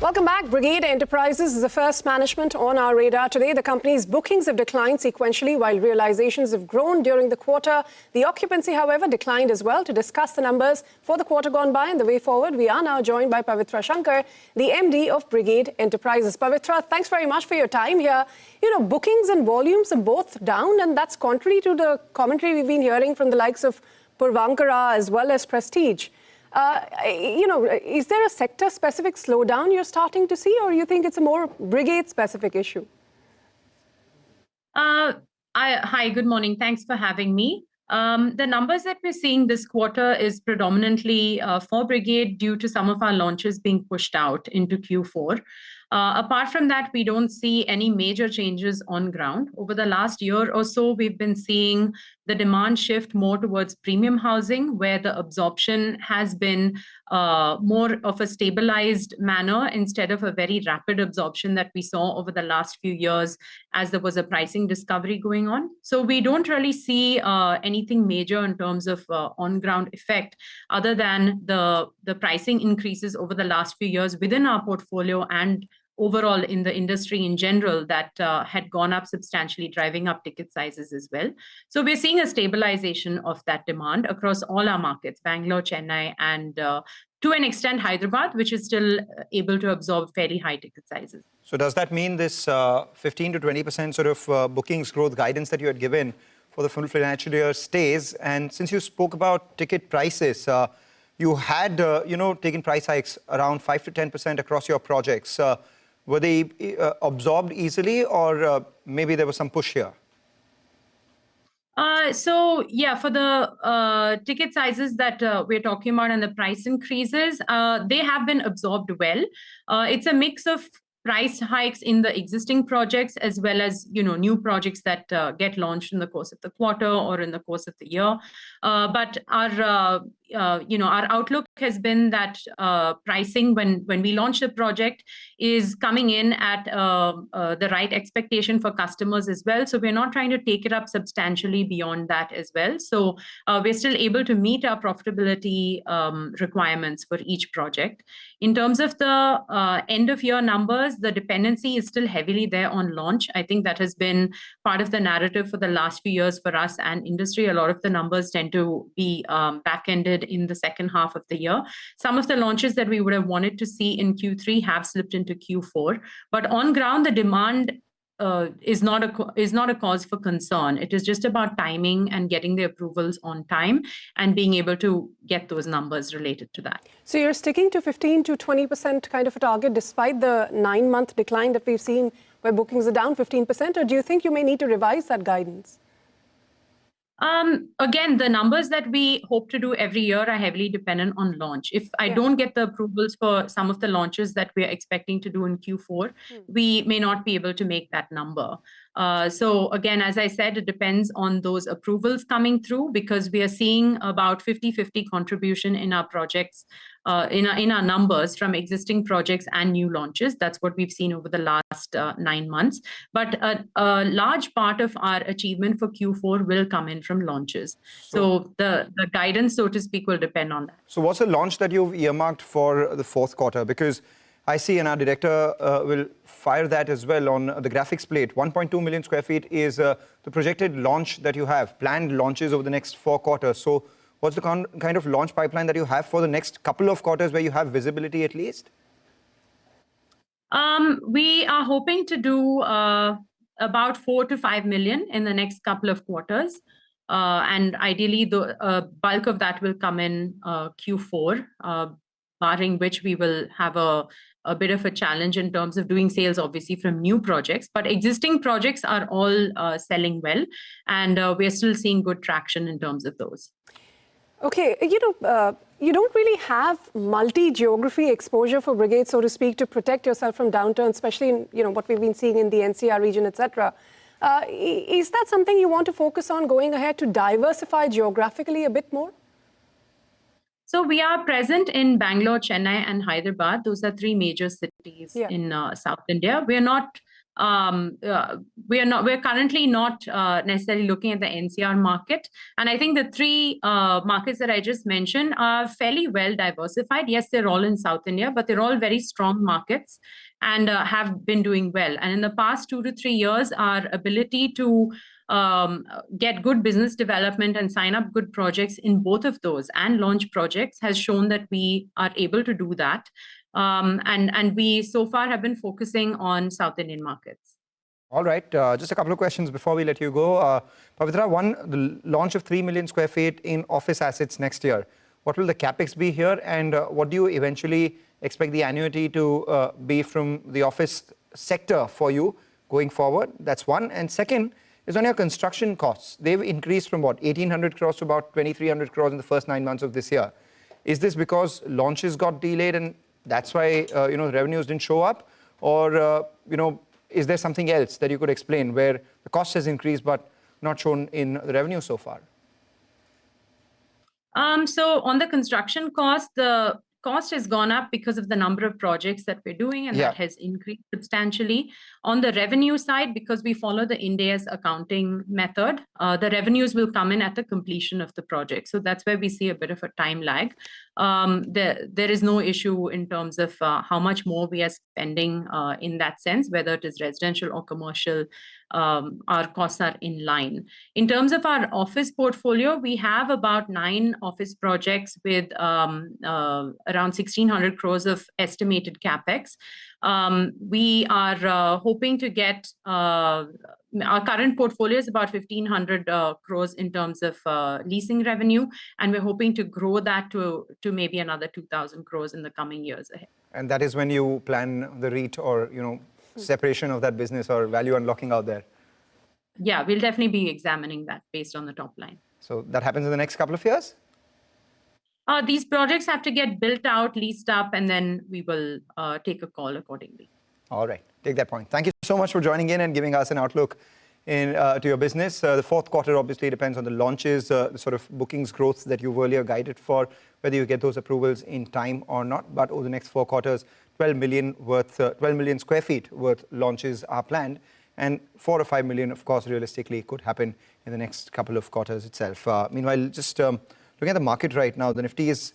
Welcome back. Brigade Enterprises is the first management on our radar today. The company's bookings have declined sequentially while realizations have grown during the quarter. The occupancy, however, declined as well. To discuss the numbers for the quarter gone by and the way forward, we are now joined by Pavitra Shankar, the MD of Brigade Enterprises. Pavitra, thanks very much for your time here. Bookings and volumes are both down, and that's contrary to the commentary we've been hearing from the likes of Puravankara as well as Prestige. Is there a sector-specific slowdown you're starting to see, or you think it's a more Brigade-specific issue? Hi, good morning. Thanks for having me. The numbers that we're seeing this quarter is predominantly for Brigade due to some of our launches being pushed out into Q4. Apart from that, we don't see any major changes on ground. Over the last year or so, we've been seeing the demand shift more towards premium housing, where the absorption has been more of a stabilized manner instead of a very rapid absorption that we saw over the last few years as there was a pricing discovery going on. So we don't really see anything major in terms of on-ground effect other than the pricing increases over the last few years within our portfolio and overall in the industry in general that had gone up substantially, driving up ticket sizes as well. So we're seeing a stabilization of that demand across all our markets, Bangalore, Chennai, and to an extent Hyderabad, which is still able to absorb fairly high ticket sizes. So does that mean this 15 to 20% sort of bookings growth guidance that you had given for the full financial year stays? And since you spoke about ticket prices, you had taken price hikes around 5 to 10% across your projects. Were they absorbed easily, or maybe there was some push here? For the ticket sizes that we're talking about and the price increases, they have been absorbed well. It's a mix of price hikes in the existing projects as well as new projects that get launched in the course of the quarter or in the course of the year. But our outlook has been that pricing when we launch the project is coming in at the right expectation for customers as well. So we're not trying to take it up substantially beyond that as well. So we're still able to meet our profitability requirements for each project. In terms of the end of year numbers, the dependency is still heavily there on launch. I think that has been part of the narrative for the last few years for us and industry. A lot of the numbers tend to be back-ended in the second half of the year. Some of the launches that we would have wanted to see in Q3 have slipped into Q4. But on ground, the demand is not a cause for concern. It is just about timing and getting the approvals on time and being able to get those numbers related to that. So you're sticking to 15 to 20% kind of a target despite the 9-month decline that we've seen where bookings are down 15%, or do you think you may need to revise that guidance? Again, the numbers that we hope to do every year are heavily dependent on launch. If I don't get the approvals for some of the launches that we're expecting to do in Q4, we may not be able to make that number. So again, as I said, it depends on those approvals coming through because we are seeing about 50-50 contribution in our projects, in our numbers from existing projects and new launches. That's what we've seen over the last 9 months. But a large part of our achievement for Q4 will come in from launches. So the guidance, so to speak, will depend on that. So what's the launch that you've earmarked for the fourth quarter? Because I see, and our director will fire that as well on the graphics plate. 1.2 million square feet is the projected launch that you have, planned launches over the next 4 quarters. So what's the kind of launch pipeline that you have for the next couple of quarters where you have visibility at least? We are hoping to do about 4 to 5 million in the next couple of quarters. And ideally, the bulk of that will come in Q4, barring which we will have a bit of a challenge in terms of doing sales, obviously, from new projects. But existing projects are all selling well, and we're still seeing good traction in terms of those. Okay, you don't really have multi-geography exposure for Brigade, so to speak, to protect yourself from downturns, especially in what we've been seeing in the NCR region, etc. Is that something you want to focus on going ahead to diversify geographically a bit more? So we are present in Bangalore, Chennai, and Hyderabad. Those are 3 major cities in South India. We are not we're currently not necessarily looking at the NCR market. And I think the three markets that I just mentioned are fairly well diversified. Yes, they're all in South India, but they're all very strong markets and have been doing well. And in the past 2 to 3 years, our ability to get good business development and sign up good projects in both of those and launch projects has shown that we are able to do that. And we so far have been focusing on South Indian markets. All right, just a couple of questions before we let you go. Pavitra, one, the launch of 3 million square feet in office assets next year. What will the Capex be here, and what do you eventually expect the annuity to be from the office sector for you going forward? That's one. And second is on your construction costs. They've increased from what, 1,800 crores to about 2,300 crores in the first 9 months of this year. Is this because launches got delayed and that's why the revenues didn't show up? Or is there something else that you could explain where the cost has increased but not shown in the revenue so far? So on the construction cost, the cost has gone up because of the number of projects that we're doing, and that has increased substantially. On the revenue side, because we follow the Ind AS accounting method, the revenues will come in at the completion of the project. So that's where we see a bit of a time lag. There is no issue in terms of how much more we are spending in that sense, whether it is residential or commercial. Our costs are in line. In terms of our office portfolio, we have about 9 office projects with around 1,600 crores of estimated Capex. We are hoping to get our current portfolio is about 1,500 crores in terms of leasing revenue, and we're hoping to grow that to maybe another 2,000 crores in the coming years ahead. And that is when you plan the REIT or separation of that business or value unlocking out there? Yeah, we'll definitely be examining that based on the top line. So that happens in the next couple of years? These projects have to get built out, leased up, and then we will take a call accordingly. All right, take that point. Thank you so much for joining in and giving us an outlook to your business. The fourth quarter obviously depends on the launches, the sort of bookings growth that you've earlier guided for, whether you get those approvals in time or not. But over the next 4 quarters, 12 million square feet worth launches are planned, and 4 or 5 million, of course, realistically could happen in the next couple of quarters itself. Meanwhile, just looking at the market right now, the Nifty is